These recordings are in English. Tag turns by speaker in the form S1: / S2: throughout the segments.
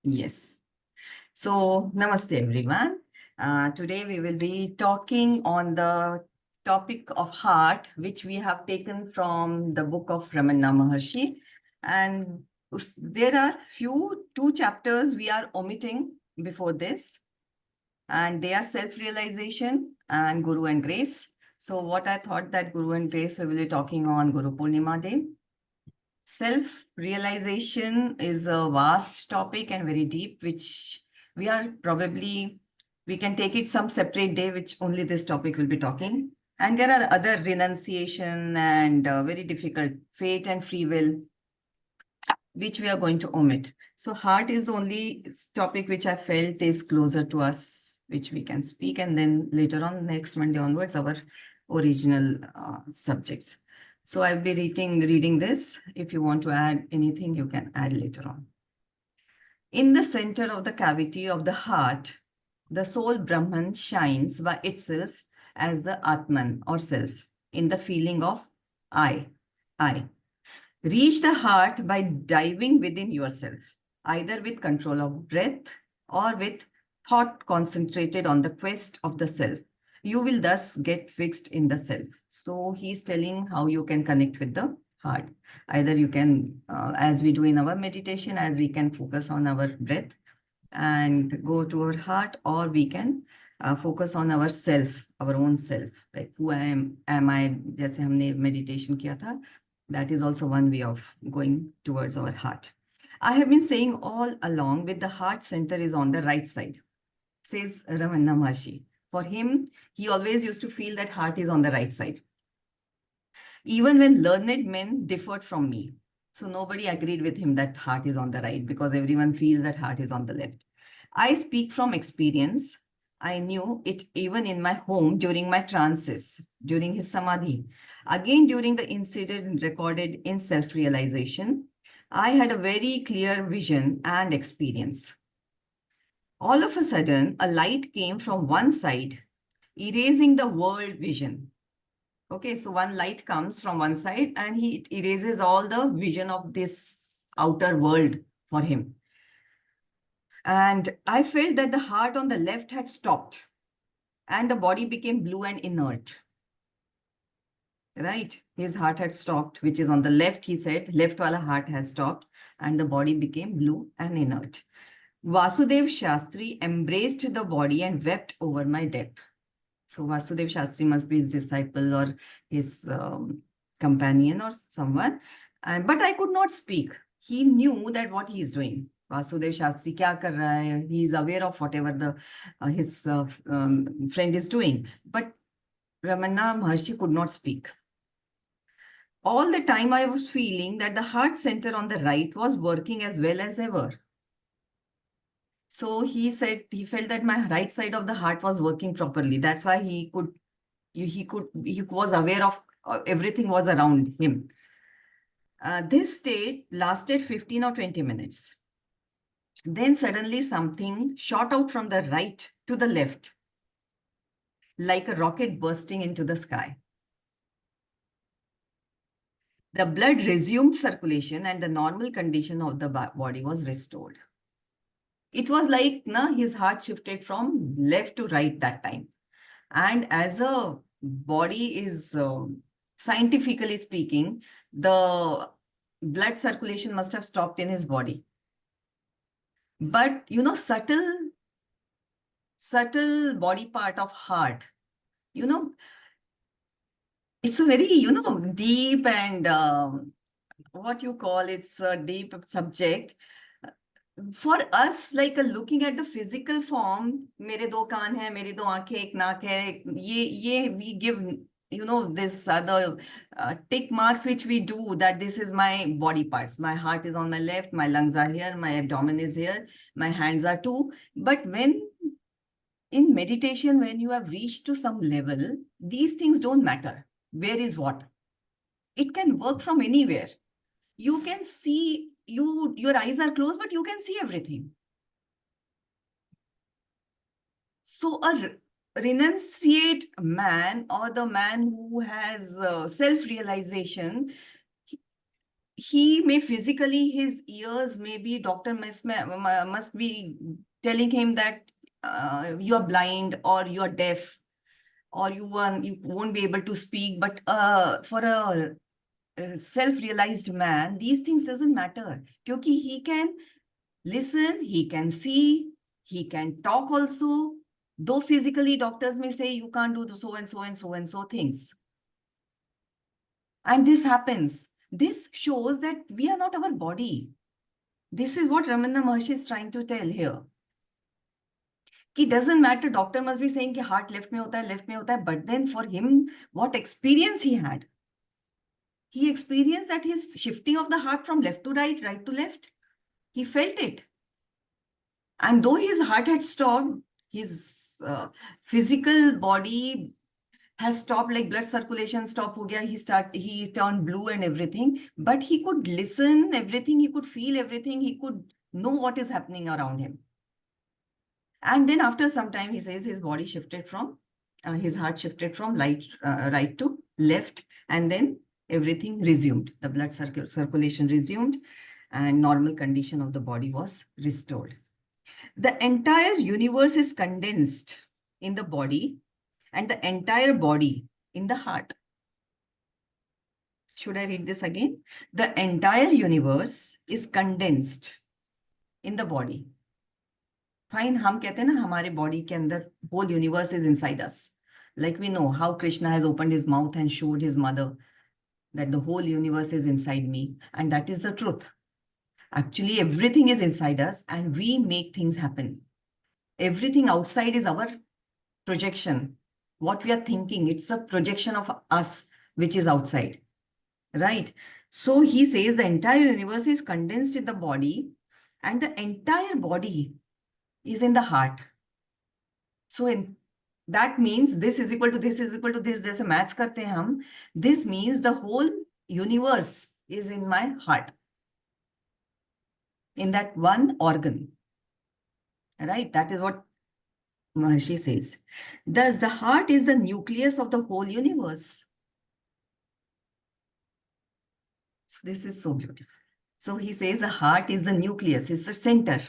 S1: Yes. So, namaste everyone. Today we will be talking on the topic of heart, which we have taken from the book of Ramanna Maharishi. And there are two chapters we are omitting before this, and they are self-realization and Guru and Grace. So what I thought that Guru and Grace we will be talking on Guru Purnima Day. Self-realization is a vast topic and very deep, which we can take it some separate day, which only this topic will be talking. And there are other renunciation and very difficult fate and free will, which we are going to omit. So heart is the only topic which I felt is closer to us, which we can speak. And then later on, next Monday onwards, our original subjects. So I'll be reading this. If you want to add anything, you can add later on. In the center of the cavity of the heart, the soul Brahman shines by itself as the Atman or self in the feeling of I. Reach the heart by diving within yourself, either with control of breath or with thought concentrated on the quest of the self. You will thus get fixed in the self. So he's telling how you can connect with the heart. Either you can, as we do in our meditation, as we can focus on our breath and go to our heart, or we can focus on our self, our own self, like who am I, जैसे हमने meditation किया था. That is also one way of going towards our heart. I have been saying all along with the heart center is on the right side, says Ramanna Maharishi. For him, he always used to feel that heart is on the right side. Even when learned men differed from me. So nobody agreed with him that heart is on the right, because everyone feels that heart is on the left. I speak from experience. I knew it even in my home during my trances, during his samadhi. Again, during the incident recorded in self-realization, I had a very clear vision and experience. All of a sudden, a light came from one side, erasing the world vision. Okay, so one light comes from one side and he erases all the vision of this outer world for him. And I felt that the heart on the left had stopped and the body became blue and inert. Right? His heart had stopped, which is on the left, he said, left wala heart has stopped and the body became blue and inert. Vasudev Shastri embraced the body and wept over my death. So Vasudev Shastri must be his disciple or his companion or someone. But I could not speak. He knew that what he is doing. Vasudev Shastri kya kar raha hai? He is aware of whatever his friend is doing. But Ramanna Maharishi could not speak. All the time I was feeling that the heart center on the right was working as well as ever. So he said he felt that my right side of the heart was working properly. That's why he was aware of everything was around him. This state lasted 15 or 20 minutes. Then suddenly something shot out from the right to the left, like a rocket bursting into the sky. The blood resumed circulation and the normal condition of the body was restored. It was like his heart shifted from left to right that time. And as a body is, scientifically speaking, the blood circulation must have stopped in his body. But, subtle body part of heart, it's a very, deep and what you call it's a deep subject. For us, like looking at the physical form, mere do kaan hai, mere do aankhein, ek naak hai, we give, this other tick marks which we do, that this is my body parts. My heart is on my left, my lungs are here, my abdomen is here, my hands are too. But when in meditation, when you have reached to some level, these things don't matter. Where is what? It can work from anywhere. You can see, your eyes are closed, but you can see everything. So a renunciate man, or the man who has self-realization, he may physically, his ears, maybe doctor must be telling him that you're blind or you're deaf or you won't be able to speak. But for a self-realized man, these things doesn't matter. Because he can listen, he can see, he can talk also. Though physically doctors may say you can't do so and so and so and so things. And this happens. This shows that we are not our body. This is what Ramanna Maharishi is trying to tell here. It doesn't matter, doctor must be saying कि heart left में होता है, but then for him, what experience he had? He experienced that his shifting of the heart from left to right, right to left. He felt it. And though his heart had stopped, his physical body has stopped, like blood circulation stop ho gaya, he turned blue and everything, but he could listen everything, he could feel everything, he could know what is happening around him. And then after some time, he says his body shifted from, his heart shifted from right to left, and then everything resumed. The blood circulation resumed and normal condition of the body was restored. The entire universe is condensed in the body and the entire body in the heart. Should I read this again? The entire universe is condensed in the body. Fine, हम कहते हैं ना हमारे body के अंदर whole universe is inside us. Like we know how Krishna has opened his mouth and showed his mother that the whole universe is inside me. And that is the truth. Actually, everything is inside us and we make things happen. Everything outside is our projection. What we are thinking, it's a projection of us, which is outside. Right? So he says the entire universe is condensed in the body and the entire body is in the heart. So that means this is equal to this is equal to this. जैसे maths करते हैं हम. This means the whole universe is in my heart. In that one organ. Right? That is what Maharishi says. Thus, the heart is the nucleus of the whole universe. So this is so beautiful. So he says the heart is the nucleus, it's the center.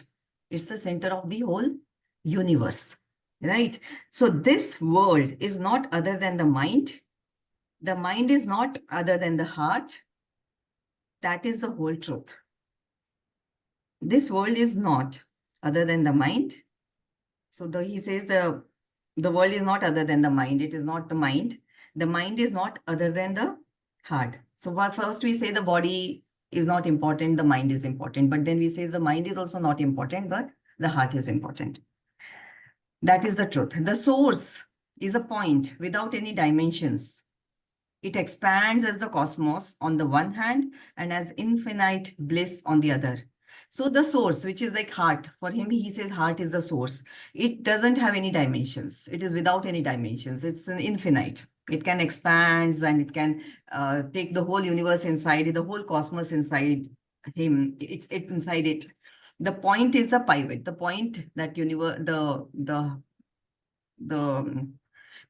S1: It's the center of the whole universe, right? So this world is not other than the mind. The mind is not other than the heart. That is the whole truth. This world is not other than the mind. So he says the world is not other than the mind. It is not the mind. The mind is not other than the heart. So first we say the body is not important, the mind is important. But then we say the mind is also not important, but the heart is important. That is the truth. The source is a point without any dimensions. It expands as the cosmos on the one hand and as infinite bliss on the other. So the source, which is like heart, for him, he says heart is the source. It doesn't have any dimensions. It is without any dimensions. It's an infinite. It can expand and it can take the whole universe inside it, the whole cosmos inside him. It's inside it. The point is a pivot. The point that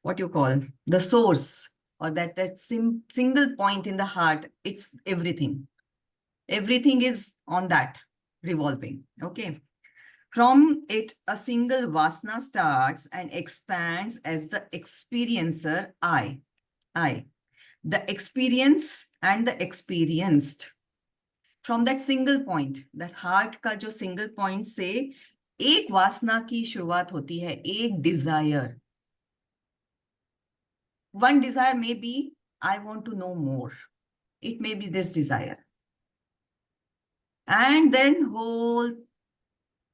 S1: what you call the source, or that single point in the heart, it's everything. Everything is on that revolving. Okay. From it, a single vasana starts and expands as the experiencer, I. The experience and the experienced. From that single point, that heart का जो single point से एक वासना की शुरुआत होती है, एक desire. One desire may be, I want to know more. It may be this desire. And then whole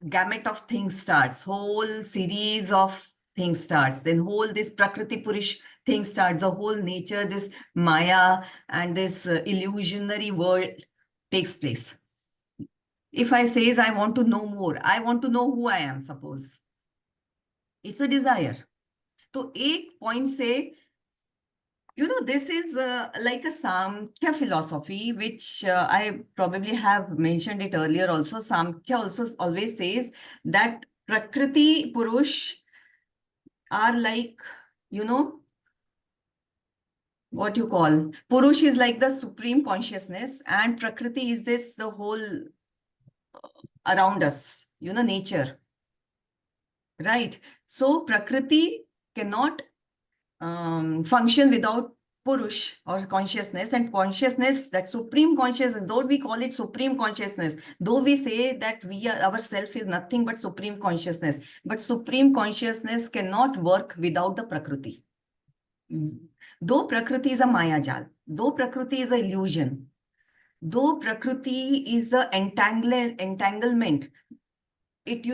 S1: gamut of things starts, whole series of things starts, then whole this Prakriti Purish thing starts, the whole nature, this Maya and this illusionary world takes place. If I says I want to know more, I want to know who I am, suppose. It's a desire. So एक point say, this is like a Samkhya philosophy, which I probably have mentioned it earlier also. Samkhya also always says that Prakriti Purush are like, what you call, Purush is like the supreme consciousness, and Prakriti is this, the whole around us, nature, right? So Prakriti cannot function without Purush or consciousness, and consciousness, that supreme consciousness, though we call it supreme consciousness, though we say that we are, our self is nothing but supreme consciousness, but supreme consciousness cannot work without the Prakriti. Though Prakriti is a Maya Jal, though Prakriti is an illusion, though Prakriti is a entanglement, it,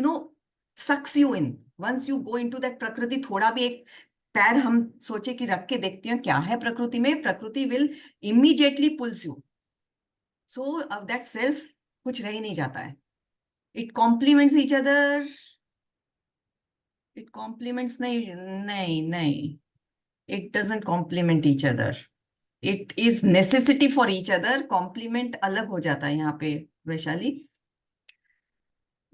S1: sucks you in. Once you go into that Prakriti, थोड़ा भी एक पैर हम सोचे कि रख के देखते हैं क्या है प्रकृति में, प्रकृति will immediately pulls you. So of that self कुछ रह ही नहीं जाता है. It complements each other. It complements नहीं. It doesn't complement each other. It is necessity for each other. Complement अलग हो जाता है यहाँ पे Vaishali.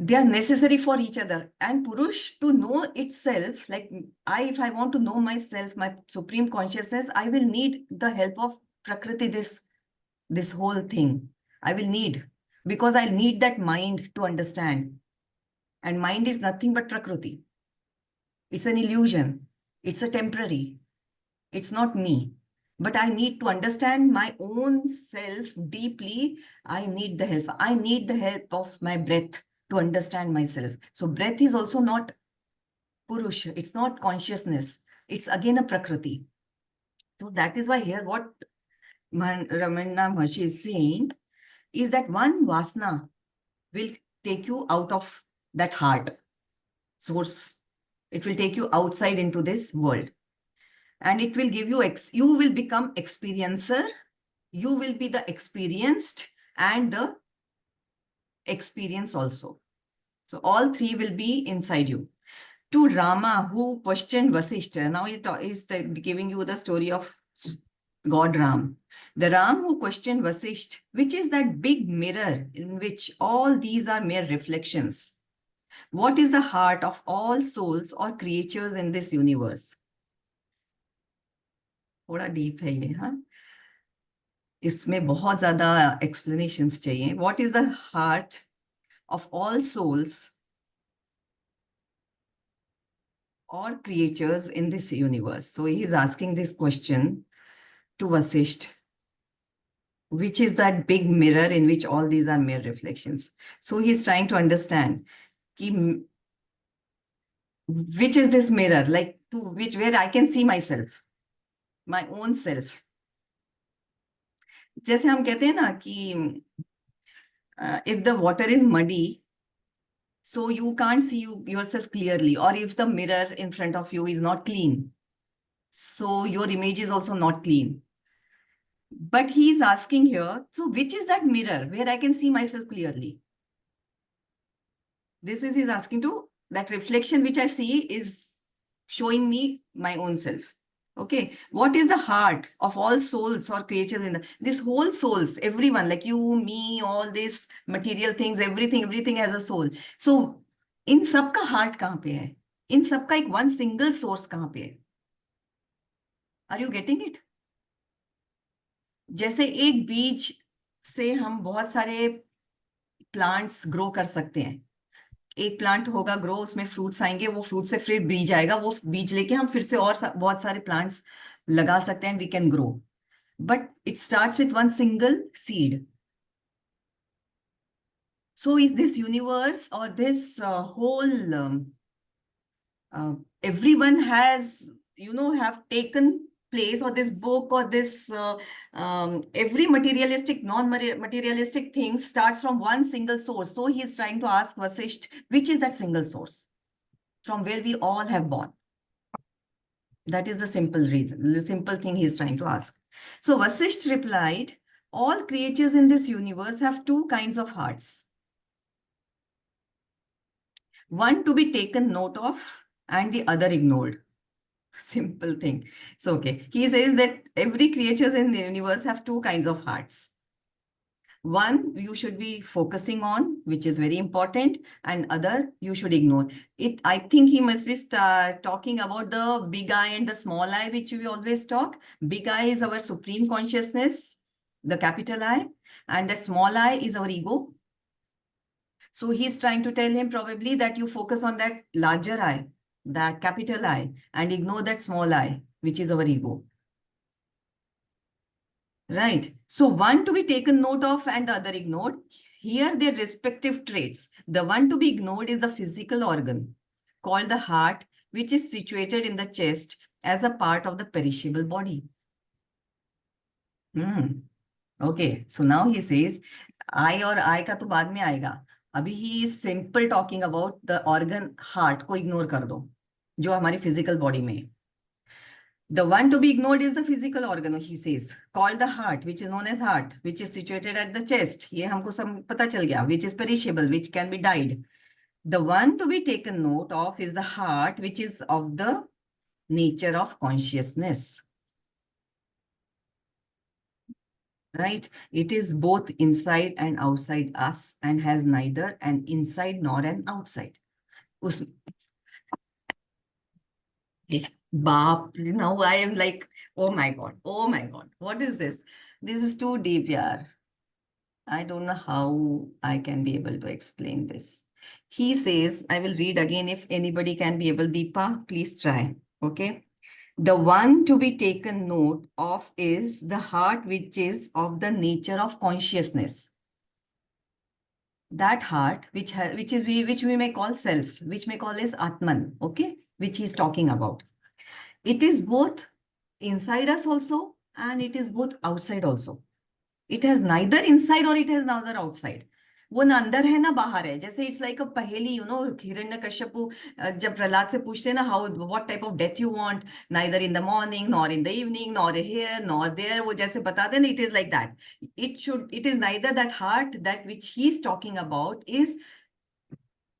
S1: They are necessary for each other. And Purush, to know itself, like if I want to know myself, my supreme consciousness, I will need the help of Prakriti, this whole thing. I will need, because I need that mind to understand. And mind is nothing but Prakriti. It's an illusion. It's a temporary. It's not me. But I need to understand my own self deeply. I need the help. I need the help of my breath to understand myself. So breath is also not Purush. It's not consciousness. It's again a Prakriti. So that is why here what Ramanna Maharishi is saying is that one Vasana will take you out of that heart source. It will take you outside into this world. And it will give you, you will become experiencer. You will be the experienced and the experience also. So all three will be inside you. To Rama, who questioned Vasishtha, now he's giving you the story of God Ram. The Ram who questioned Vasishtha, which is that big mirror in which all these are mere reflections. What is the heart of all souls or creatures in this universe? थोड़ा deep है ये, हाँ? इसमें बहुत ज़्यादा explanations चाहिए. What is the heart of all souls or creatures in this universe? So he is asking this question to Vasishtha, which is that big mirror in which all these are mere reflections. So he is trying to understand which is this mirror, like to which, where I can see myself, my own self. जैसे हम कहते हैं ना कि if the water is muddy, so you can't see yourself clearly, or if the mirror in front of you is not clean, so your image is also not clean. But he is asking here, so which is that mirror where I can see myself clearly? This is he's asking to, that reflection which I see is showing me my own self. Okay, what is the heart of all souls or creatures in this whole souls, everyone, like you, me, all these material things, everything has a soul. So in सबका heart कहाँ पे है? In सबका एक one single source कहाँ पे है? Are you getting it? जैसे एक बीज से हम बहुत सारे प्लांट्स ग्रो कर सकते हैं. एक प्लांट होगा ग्रो, उसमें फ्रूट्स आएंगे, वो फ्रूट से फिर बीज आएगा, वो बीज लेके हम फिर से और बहुत सारे प्लांट्स लगा सकते हैं, we can grow. But it starts with one single seed. So is this universe or this whole everyone has, have taken place, or this book, or this every materialistic, non-materialistic thing starts from one single source. So he's trying to ask Vasishtha, which is that single source from where we all have born? That is the simple reason, the simple thing he's trying to ask. So Vasishtha replied, all creatures in this universe have two kinds of hearts. One to be taken note of and the other ignored. Simple thing. So, okay. He says that every creatures in the universe have two kinds of hearts. One you should be focusing on, which is very important, and other you should ignore. I think he must be talking about the big eye and the small eye, which we always talk. Big eye is our supreme consciousness, the capital I, and that small eye is our ego. So he's trying to tell him probably that you focus on that larger eye, that capital I, and ignore that small eye, which is our ego. Right. So one to be taken note of and the other ignored. Here their respective traits. The one to be ignored is the physical organ called the heart, which is situated in the chest as a part of the perishable body. Okay. So now he says, I और I का तो बाद में आएगा. अभी he is simple talking about the organ heart को ignore कर दो, जो हमारी physical body में. The one to be ignored is the physical organ, he says, called the heart, which is known as heart, which is situated at the chest. ये हमको सब पता चल गया, which is perishable, which can be dyed. The one to be taken note of is the heart, which is of the nature of consciousness. Right? It is both inside and outside us and has neither an inside nor an outside. Baap, now I am like, oh my God, what is this? This is too deep, yaar. I don't know how I can be able to explain this. He says, I will read again. If anybody can be able, Deepa, please try. Okay. The one to be taken note of is the heart, which is of the nature of consciousness. That heart, which we may call self, which may call as Atman, okay, which he's talking about. It is both inside us also, and it is both outside also. It has neither inside or it has neither outside. वो ना अंदर है ना बाहर है. जैसे it's like अ पहेली, you know, Hiranyakashipu जब प्रहलाद से पूछते हैं ना, how what type of death you want, neither in the morning nor in the evening nor here nor there, वो जैसे बताते हैं ना, it is like that. It is neither that heart that which he is talking about is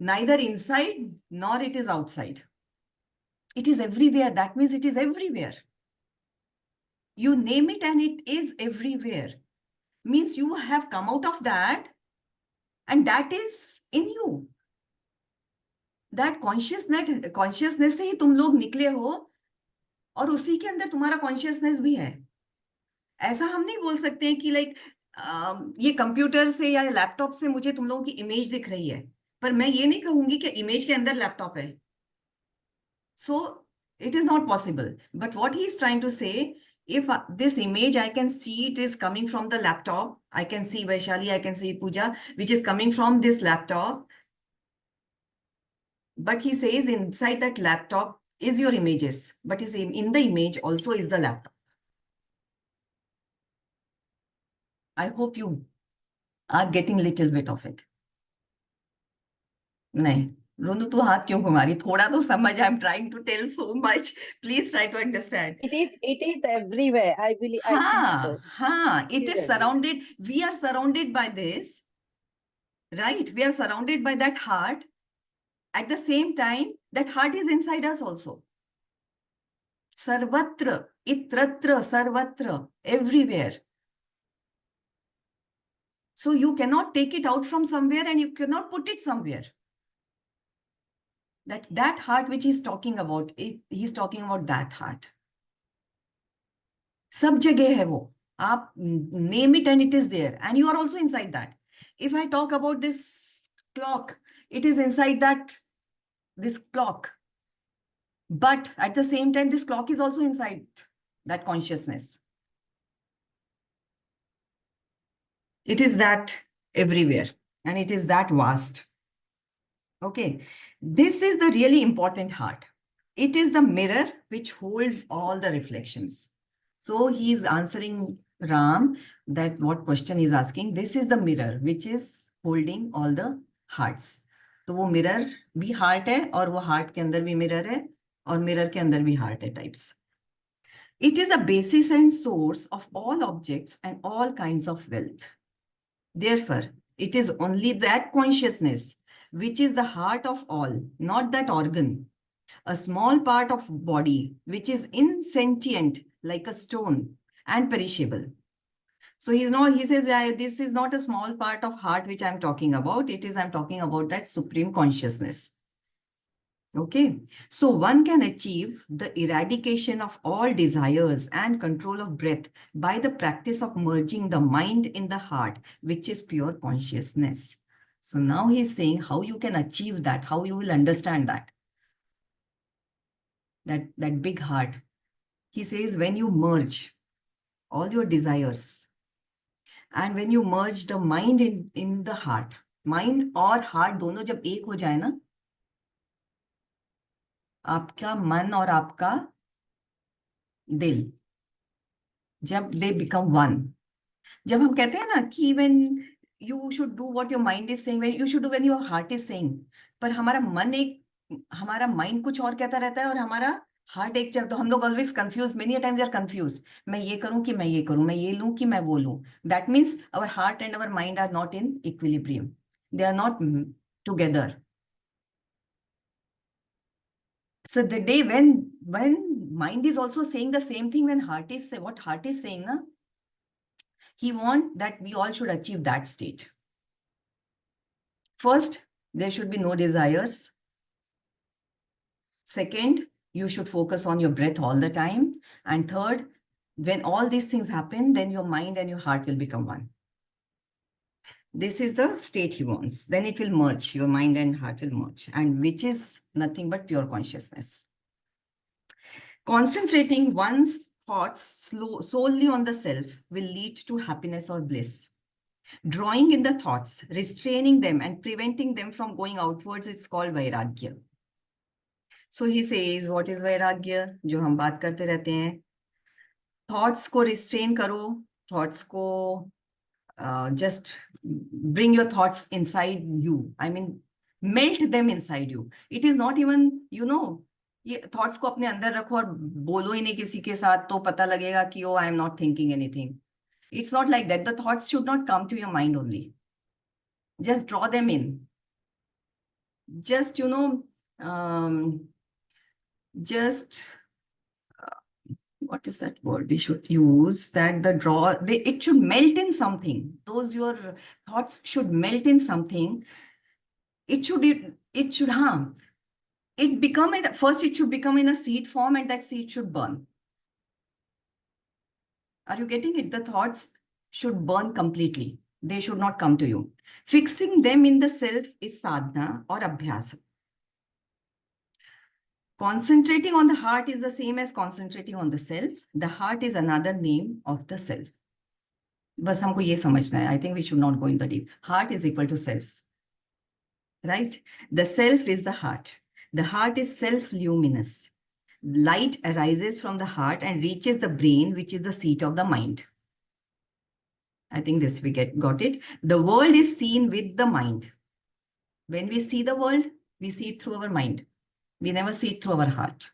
S1: neither inside nor it is outside. It is everywhere. That means it is everywhere. You name it and it is everywhere. Means you have come out of that and that is in you. That consciousness से ही तुम लोग निकले हो और उसी के अंदर तुम्हारा कॉन्शियसनेस भी है. ऐसा हम नहीं बोल सकते हैं कि लाइक ये कंप्यूटर से या लैपटॉप से मुझे तुम लोगों की इमेज दिख रही है, पर मैं ये नहीं कहूंगी कि इमेज के अंदर लैपटॉप है. So it is not possible. But what he is trying to say, if this image, I can see it is coming from the laptop. I can see Vaishali, I can see Pooja, which is coming from this laptop. But he says inside that laptop is your images, but is in the image also is the laptop. I hope you are getting little bit of it. नहीं, रोनू तू हाथ क्यों घुमा रही? थोड़ा तो समझ. I am trying to tell so much. Please try to understand.
S2: It is everywhere. I believe. I think so.
S1: It is surrounded. We are surrounded by this, right? We are surrounded by that heart. At the same time, that heart is inside us also. Sarvatra, itratra, sarvatra, everywhere. So you cannot take it out from somewhere and you cannot put it somewhere. That heart which he's talking about, he's talking about that heart. सब जगह है वो. आप name it and it is there, and you are also inside that. If I talk about this clock, it is inside this clock. But at the same time, this clock is also inside that consciousness. It is that everywhere, and it is that vast. Okay, this is the really important heart. It is the mirror which holds all the reflections. So he is answering Ram that what question he is asking. This is the mirror which is holding all the hearts. तो वो mirror भी heart है और वो heart के अंदर भी mirror है और mirror के अंदर भी heart है types. It is the basis and source of all objects and all kinds of wealth. Therefore, it is only that consciousness which is the heart of all, not that organ. A small part of body which is insentient like a stone and perishable. So he says, this is not a small part of heart which I'm talking about. I'm talking about that supreme consciousness. Okay, so one can achieve the eradication of all desires and control of breath by the practice of merging the mind in the heart, which is pure consciousness. So now he's saying how you can achieve that, how you will understand that big heart. He says when you merge all your desires and when you merge the mind in the heart, mind और heart दोनों जब एक हो जाए ना, आपका मन और आपका दिल, जब they become one, जब हम कहते हैं ना कि when you should do what your mind is saying, when you should do when your heart is saying, पर हमारा mind कुछ और कहता रहता है और हमारा हार्ट एक जब, तो हम लोग always confuse, many times we are confuse, मैं ये करूं कि मैं ये करूं, मैं ये लूं कि मैं वो लूं. That means our heart and our mind are not in equilibrium, they are not together. So the day when mind is also saying the same thing, when heart is what heart is saying, na, he wants that we all should achieve that state. First, there should be no desires. Second, you should focus on your breath all the time. And third, when all these things happen, then your mind and your heart will become one. This is the state he wants. Then it will merge, your mind and heart will merge, and which is nothing but pure consciousness. Concentrating one's thoughts solely on the self will lead to happiness or bliss. Drawing in the thoughts, restraining them and preventing them from going outwards is called vairagya. So he says, what is vairagya? जो हम बात करते रहते हैं, thoughts को restrain करो, thoughts को just bring your thoughts inside you. I mean, melt them inside you. It is not even, ये thoughts को अपने अंदर रखो और बोलो ही नहीं किसी के साथ, तो पता लगेगा कि oh, I am not thinking anything. It's not like that. The thoughts should not come to your mind only. Just draw them in. Just, just what is that word we should use, that it should melt in something. Those your thoughts should melt in something. It should first it should become in a seed form, and that seed should burn. Are you getting it? The thoughts should burn completely. They should not come to you. Fixing them in the self is sadhana or abhyasa. Concentrating on the heart is the same as concentrating on the self. The heart is another name of the self. बस हमको ये समझना है. I think we should not go into deep. Heart is equal to self. Right? The self is the heart. The heart is self-luminous. Light arises from the heart and reaches the brain, which is the seat of the mind. I think this we got it. The world is seen with the mind. When we see the world, we see it through our mind. We never see it through our heart.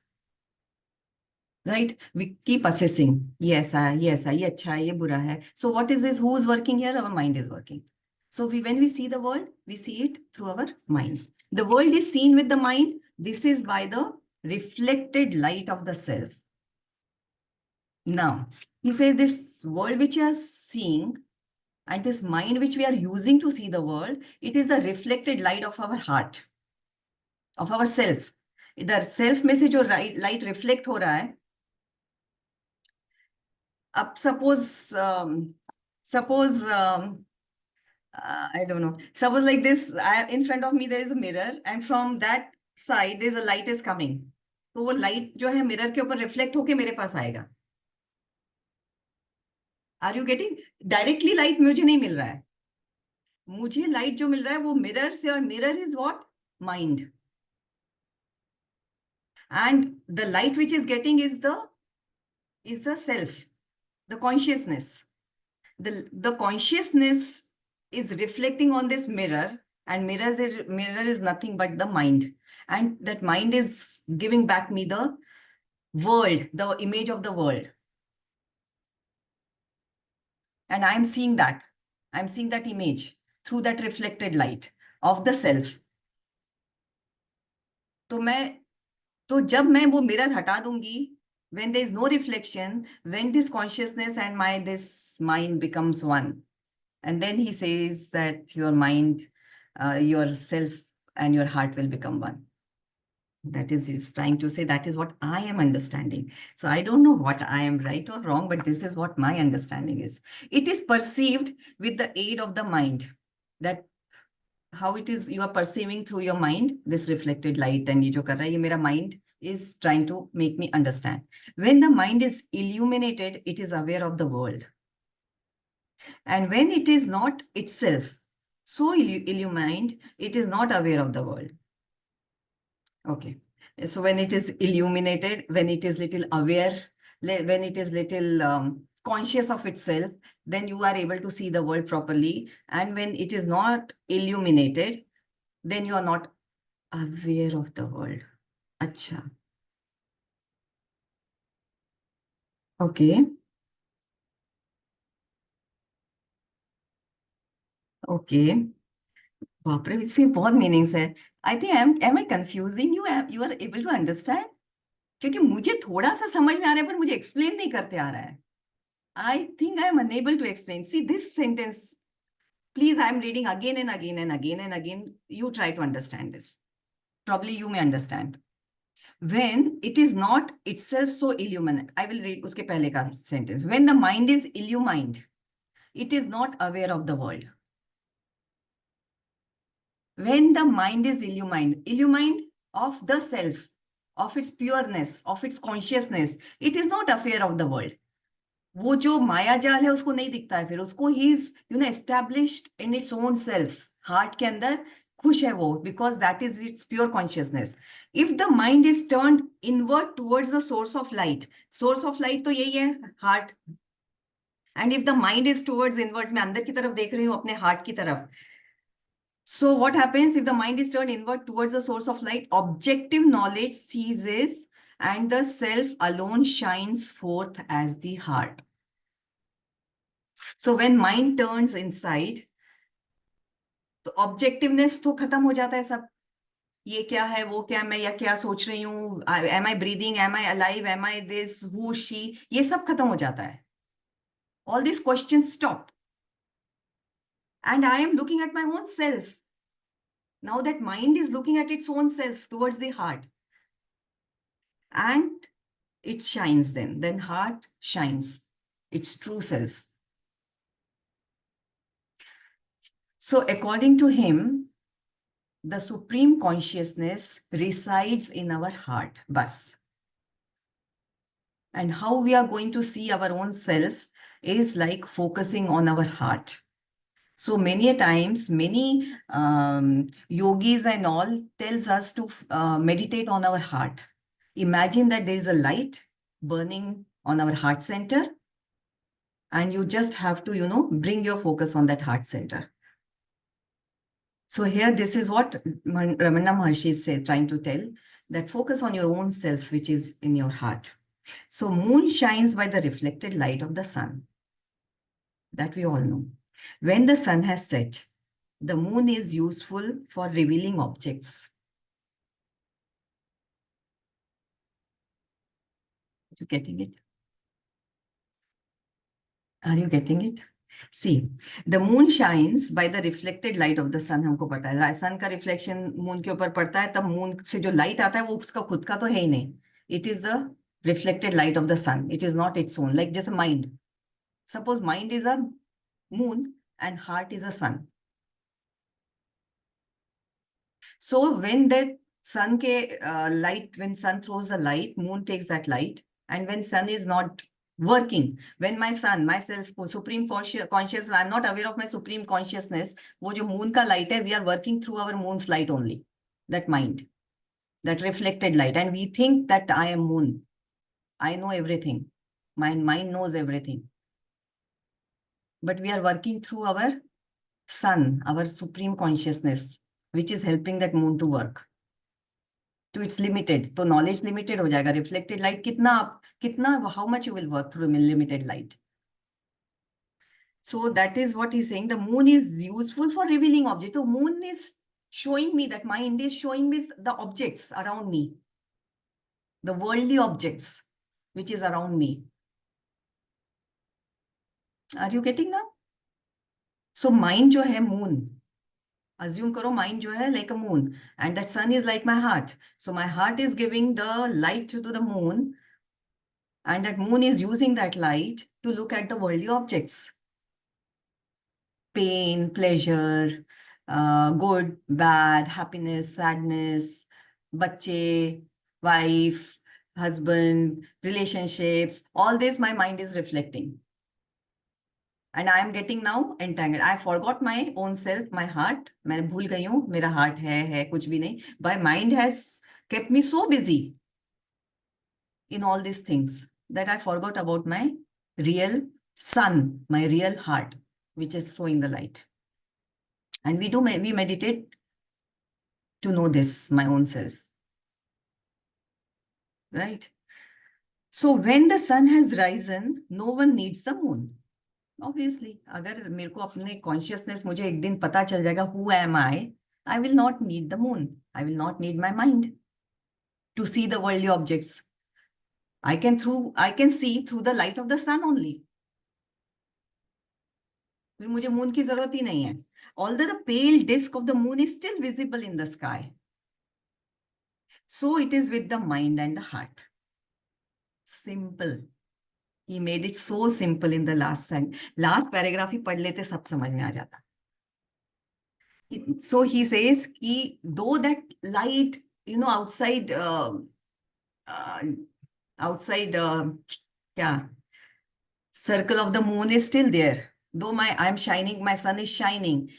S1: Right? We keep assessing. Yes, ye acha, ye bura hai. So what is this? Who is working here? Our mind is working. So when we see the world, we see it through our mind. The world is seen with the mind. This is by the reflected light of the self. Now, he says this world which you are seeing and this mind which we are using to see the world, it is the reflected light of our heart, of our self. The self में से जो light reflect हो रहा है, अब suppose I don't know, suppose like this, in front of me there is a mirror, and from that side there's a light is coming. तो वो light जो है mirror के ऊपर reflect होके मेरे पास आएगा. Are you getting? Directly light मुझे नहीं मिल रहा है. मुझे light जो मिल रहा है वो mirror से, और mirror is what? Mind. And the light which is getting is the self, the consciousness. The consciousness is reflecting on this mirror, and mirror is nothing but the mind. And that mind is giving back me the world, the image of the world. And I'm seeing that. I'm seeing that image through that reflected light of the self. तो जब मैं वो mirror हटा दूंगी, when there is no reflection, when this consciousness and this mind becomes one. And then he says that your mind, yourself and your heart will become one. That is, he's trying to say that is what I am understanding. So I don't know what I am right or wrong, but this is what my understanding is. It is perceived with the aid of the mind. That how it is you are perceiving through your mind, this reflected light, and ye jo kar raha hai, ye mera mind is trying to make me understand. When the mind is illuminated, it is aware of the world. And when it is not itself so illumined, it is not aware of the world. Okay. So when it is illuminated, when it is little aware, when it is little conscious of itself, then you are able to see the world properly. And when it is not illuminated, then you are not aware of the world. Acha. Okay. Okay. बाप रे, इसके बहुत meanings है. I think am I confusing you? You are able to understand? क्योंकि मुझे थोड़ा सा समझ में आ रहा है पर मुझे एक्सप्लेन नहीं करते आ रहा है. I think I am unable to explain. See this sentence. Please, I am reading again and again and again and again. You try to understand this. Probably you may understand. When it is not itself so illumined. I will read uske pehle ka sentence. When the mind is illumined, it is not aware of the world. When the mind is illumined of the self, of its pureness, of its consciousness, it is not aware of the world. वो जो माया जाल है उसको नहीं दिखता है, फिर उसको he is established in its own self. Heart के अंदर खुश है वो, because that is it's pure consciousness. If the mind is turned inward towards the source of light तो यही है heart. And if the mind is towards inwards, मैं अंदर की तरफ देख रही हूँ अपने हार्ट की तरफ. So what happens if the mind is turned inward towards the source of light? Objective knowledge ceases and the self alone shines forth as the heart. So when mind turns inside, तो ऑब्जेक्टिवनेस तो खत्म हो जाता है सब. ये क्या है, वो क्या, मैं या क्या सोच रही हूँ, am I breathing, am I alive, am I this, who she, ये सब खत्म हो जाता है. All this question stop and I am looking at my own self. Now that mind is looking at its own self towards the heart. And it shines then heart shines, its true self. So according to him, the supreme consciousness resides in our heart, bas. And how we are going to see our own self is like focusing on our heart. So many a times, many yogis and all tells us to meditate on our heart. Imagine that there is a light burning on our heart center, and you just have to, bring your focus on that heart center. So here, this is what Ramanna Maharishi is trying to tell, that focus on your own self, which is in your heart. So moon shines by the reflected light of the sun. That we all know. When the sun has set, the moon is useful for revealing objects. Are you getting it? Are you getting it? See, the moon shines by the reflected light of the sun. हमको पता है सन का reflection moon के ऊपर पड़ता है, तब moon से जो लाइट आता है वो उसका खुद का तो है ही नहीं. It is the reflected light of the sun. It is not its own. Like just a mind. Suppose mind is a moon and heart is a sun. So when the sun ke light, when sun throws the light, moon takes that light. And when sun is not working, when my sun, myself, supreme consciousness, I'm not aware of my supreme consciousness, wo jo moon ka light hai, we are working through our moon's light only. That mind, that reflected light. And we think that I am moon. I know everything. My mind knows everything. But we are working through our sun, our supreme consciousness, which is helping that moon to work. To its limited, तो knowledge limited हो जाएगा. Reflected light कितना, how much you will work through limited light. So that is what he's saying. The moon is useful for revealing objects. So moon is showing me, that mind is showing me the objects around me, the worldly objects. which is around me. Are you getting now? So mind जो है moon, assume करो mind जो है like a moon, and that sun is like my heart. So my heart is giving the light to the moon, and that moon is using that light to look at the worldly objects. Pain, pleasure, good, bad, happiness, sadness, bacche, wife, husband, relationships, all this my mind is reflecting. And I am getting now entangled. I forgot my own self, my heart. मैं भूल गई हूँ मेरा heart है कुछ भी नहीं. My mind has kept me so busy in all these things that I forgot about my real sun, my real heart, which is showing the light. And we meditate to know this, my own self. Right? So when the sun has risen, no one needs the moon. Obviously, अगर मेरे को अपने consciousness मुझे एक दिन पता चल जाएगा who am I will not need the moon. I will not need my mind to see the worldly objects. I can see through the light of the sun only. फिर मुझे moon की जरूरत ही नहीं है. Although the pale disk of the moon is still visible in the sky, so it is with the mind and the heart. Simple. He made it so simple in the last paragraph ही पढ़ लेते सब समझ में आ जाता. So he says कि though that light, outside circle of the moon is still there, though I am shining, my sun is shining,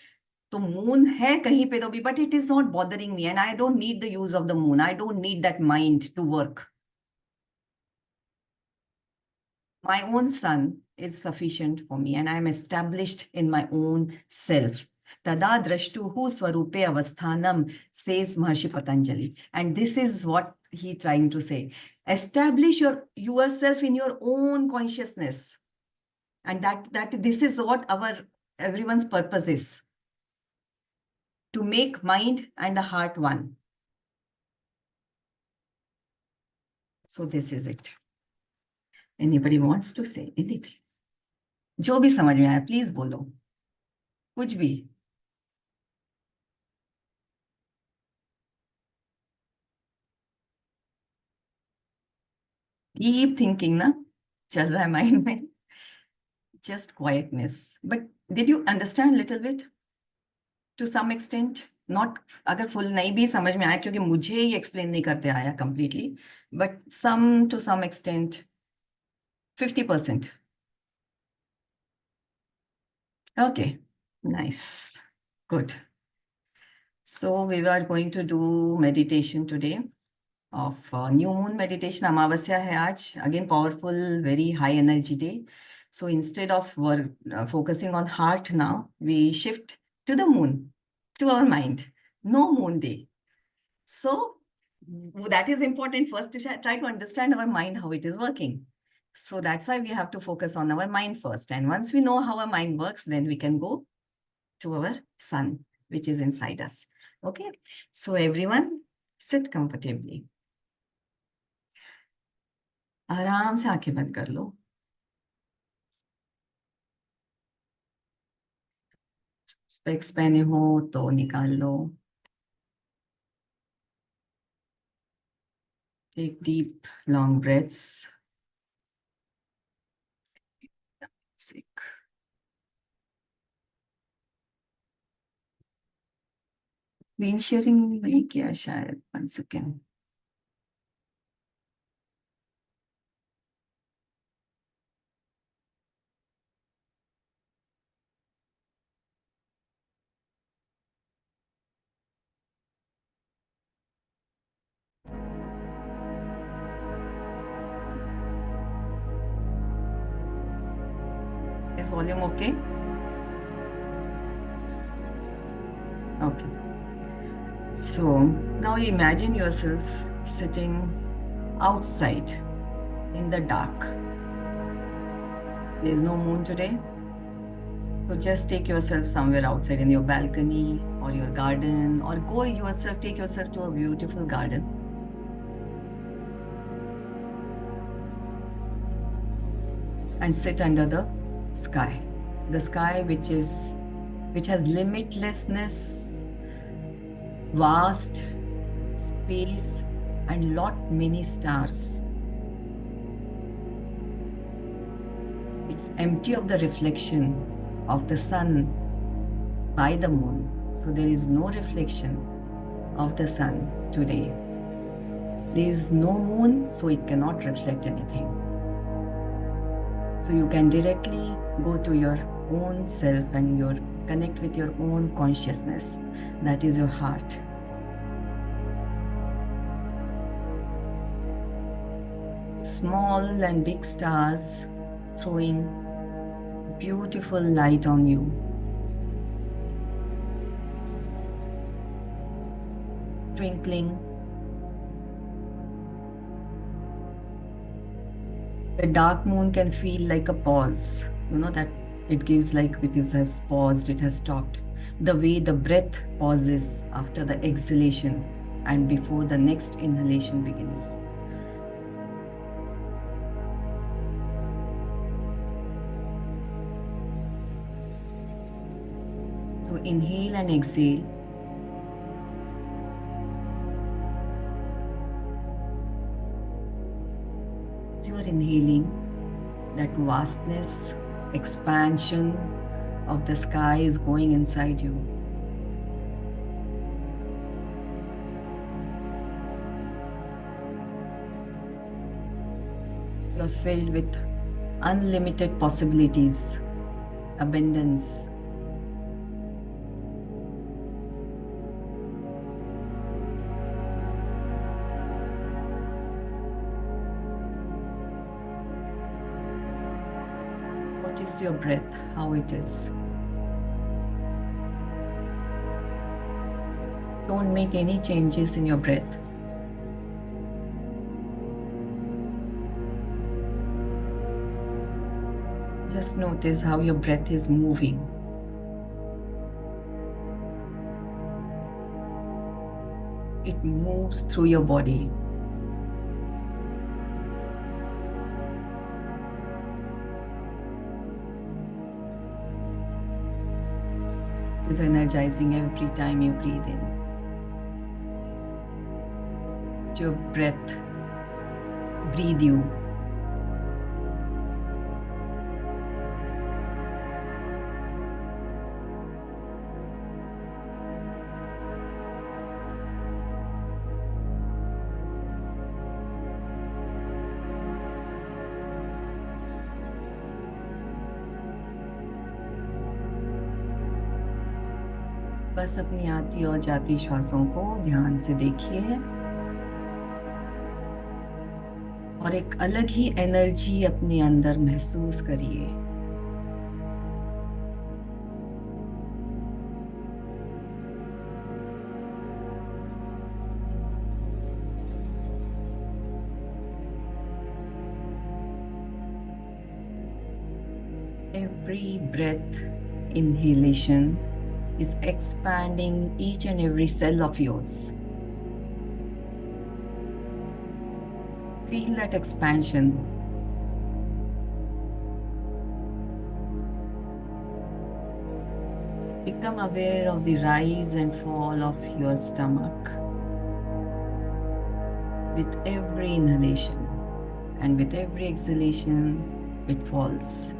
S1: तो moon है कहीं पे तो भी, but it is not bothering me, and I don't need the use of the moon. I don't need that mind to work. My own sun is sufficient for me, and I am established in my own self. Tada drashtuhu swarupe avasthanam, says Maharshi Patanjali. And this is what he trying to say. Establish yourself in your own consciousness. And that this is what everyone's purpose is. To make mind and the heart one. So this is it. Anybody wants to say anything? जो भी समझ में आया please बोलो, कुछ भी. Keep thinking ना, चल रहा है माइंड में. Just quietness. But did you understand a little bit? To some extent? Not अगर full नहीं भी समझ में आया, क्योंकि मुझे ही explain नहीं करते आया completely, but to some extent, 50%. Okay, nice, good. So we were going to do meditation today of new moon meditation. Amavasya hai aaj. Again, powerful, very high energy day. So instead of focusing on heart now, we shift to the moon, to our mind. No moon day. So that is important first to try to understand our mind, how it is working. So that's why we have to focus on our mind first. And once we know how our mind works, then we can go to our sun, which is inside us. Okay. So everyone sit comfortably. आराम से आंखें बंद कर लो. Specs पहने हो तो निकाल लो. Take deep, long breaths. Sick. Screen sharing नहीं किया शायद. 1 second. Is volume okay? Okay. So now imagine yourself sitting outside in the dark. There is no moon today. So just take yourself somewhere outside in your balcony or your garden, or take yourself to a beautiful garden. and sit under the sky. The sky which has limitlessness, vast space, and lot many stars. It's empty of the reflection of the sun by the moon. So there is no reflection of the sun today. There is no moon, so it cannot reflect anything. So you can directly go to your own self and connect with your own consciousness. That is your heart. Small and big stars throwing beautiful light on you. Twinkling. The dark moon can feel like a pause. You know that it gives like has paused, it has stopped. The way the breath pauses after the exhalation and before the next inhalation begins. So inhale and exhale. As you are inhaling, that vastness, expansion of the sky is going inside you. You are filled with unlimited possibilities, abundance. Notice your breath, how it is. Don't make any changes in your breath. Just notice how your breath is moving. It moves through your body. It is energizing every time you breathe in. Let your breath breathe you. बस अपनी आती और जाती श्वासों को ध्यान से देखिए और एक अलग ही एनर्जी अपने अंदर महसूस करिए। Every breath inhalation is expanding each and every cell of yours. Feel that expansion. Become aware of the rise and fall of your stomach with every inhalation, and with every exhalation, it falls.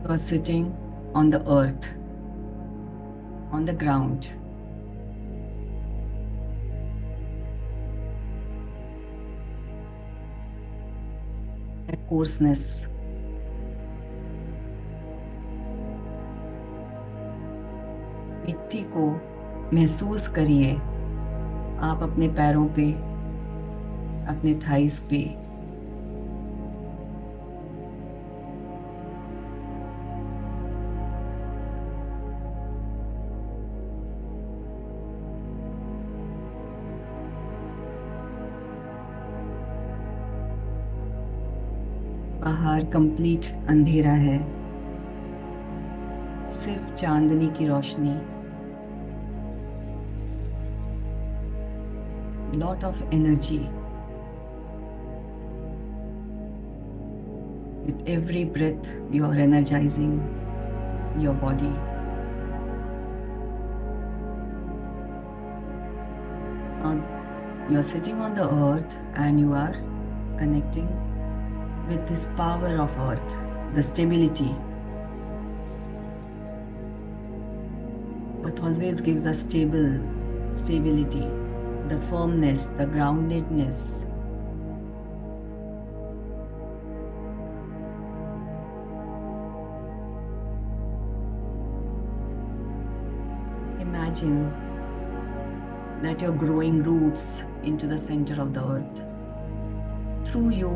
S1: You are sitting on the earth, on the ground. That coarseness. मिट्टी को महसूस करिए आप अपने पैरों पे, अपने thighs पे। बाहर कंप्लीट अंधेरा है, सिर्फ चांदनी की रोशनी. Lot of energy. With every breath, you are energizing your body. You are sitting on the earth and you are connecting with this power of earth, the stability. Earth always gives us stability, the firmness, the groundedness. Imagine that you're growing roots into the center of the earth. Through you,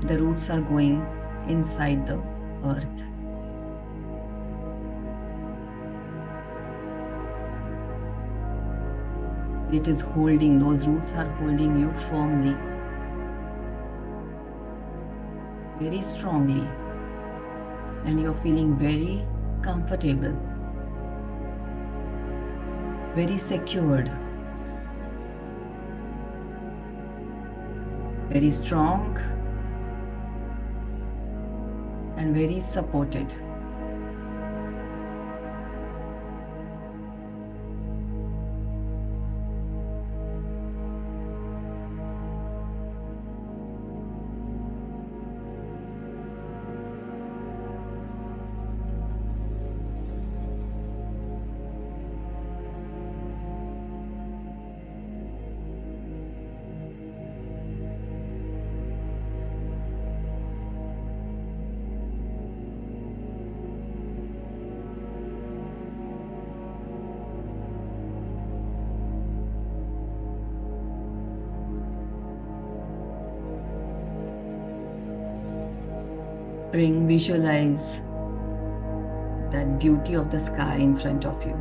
S1: the roots are going inside the earth. It is holding, those roots are holding you firmly, very strongly, and you're feeling very comfortable, very secured, very strong, and very supported. Visualize that beauty of the sky in front of you.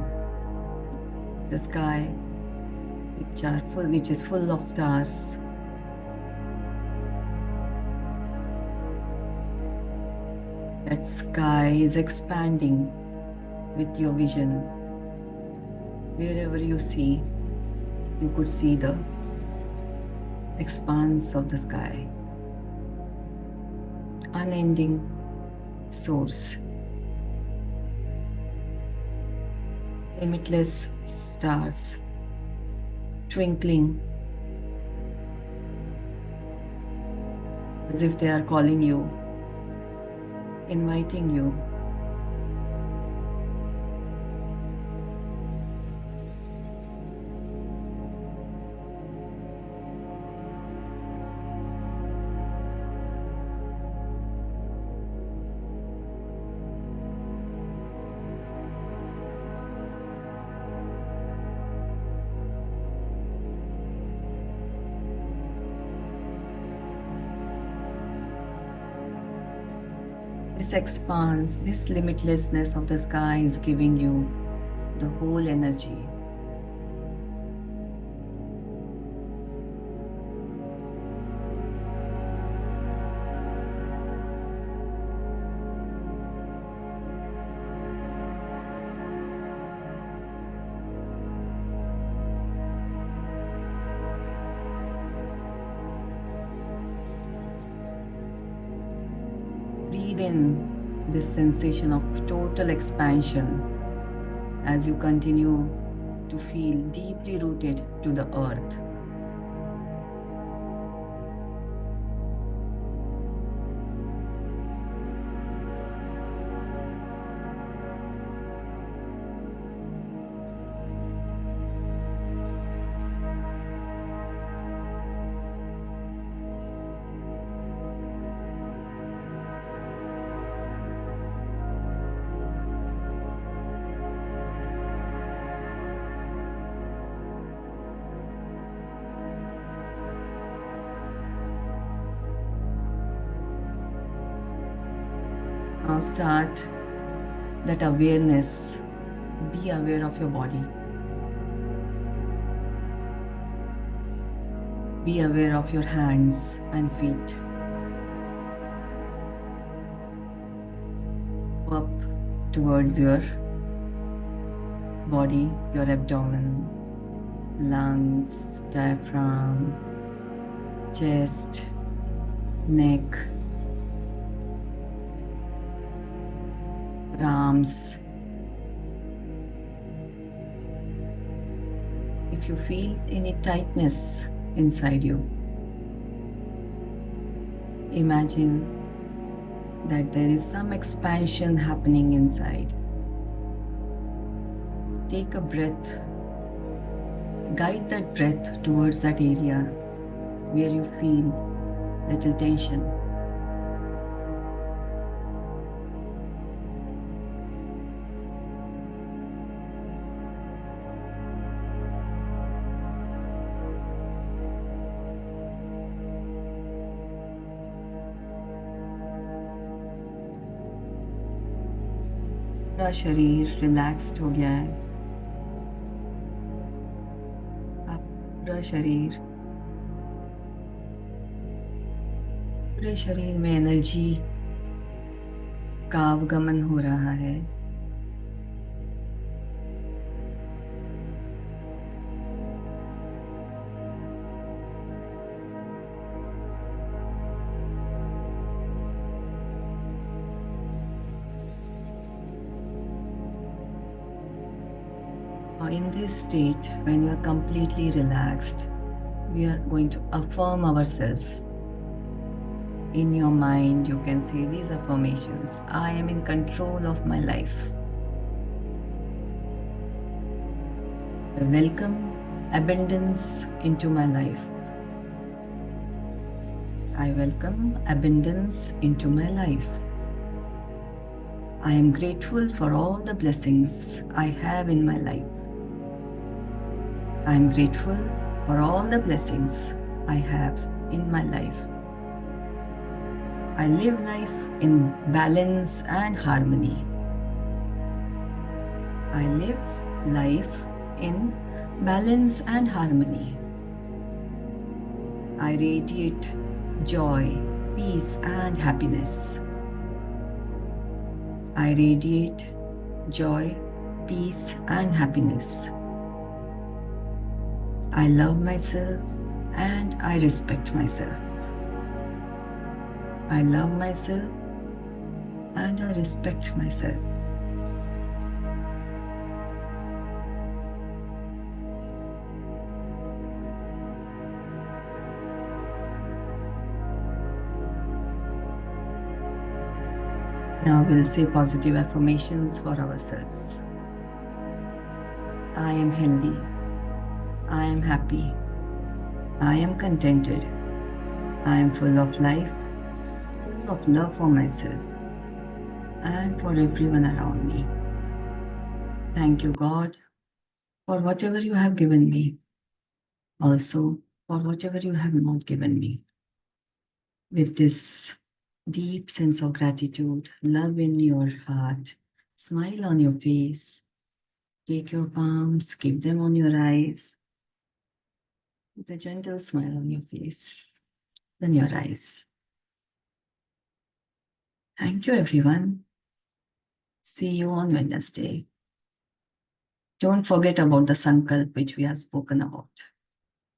S1: The sky which is full of stars. That sky is expanding with your vision. Wherever you see, you could see the expanse of the sky. Unending source. Limitless stars twinkling as if they are calling you, inviting you. This expanse, this limitlessness of the sky is giving you the whole energy. Breathe in this sensation of total expansion as you continue to feel deeply rooted to the earth. Now start that awareness. Be aware of your body. Be aware of your hands and feet. towards your body, your abdomen, lungs, diaphragm, chest, neck, arms. If you feel any tightness inside you, imagine that there is some expansion happening inside. Take a breath. Guide that breath towards that area where you feel little tension. पूरा शरीर relaxed हो गया है। आप पूरे शरीर में energy का आवागमन हो रहा है। In this state, when you are completely relaxed, we are going to affirm ourselves. In your mind, you can say these affirmations. I am in control of my life. I welcome abundance into my life. I welcome abundance into my life. I am grateful for all the blessings I have in my life. I am grateful for all the blessings I have in my life. I live life in balance and harmony. I live life in balance and harmony. I radiate joy, peace, and happiness. I radiate joy, peace, and happiness. I love myself and I respect myself. I love myself and I respect myself. Now we'll say positive affirmations for ourselves. I am healthy. I am happy. I am contented. I am full of life, full of love for myself and for everyone around me. Thank you, God, for whatever you have given me. Also, for whatever you have not given me. With this deep sense of gratitude, love in your heart, smile on your face, take your palms, keep them on your eyes, with a gentle smile on your face, then your eyes. Thank you, everyone. See you on Wednesday. Don't forget about the sankalp which we have spoken about.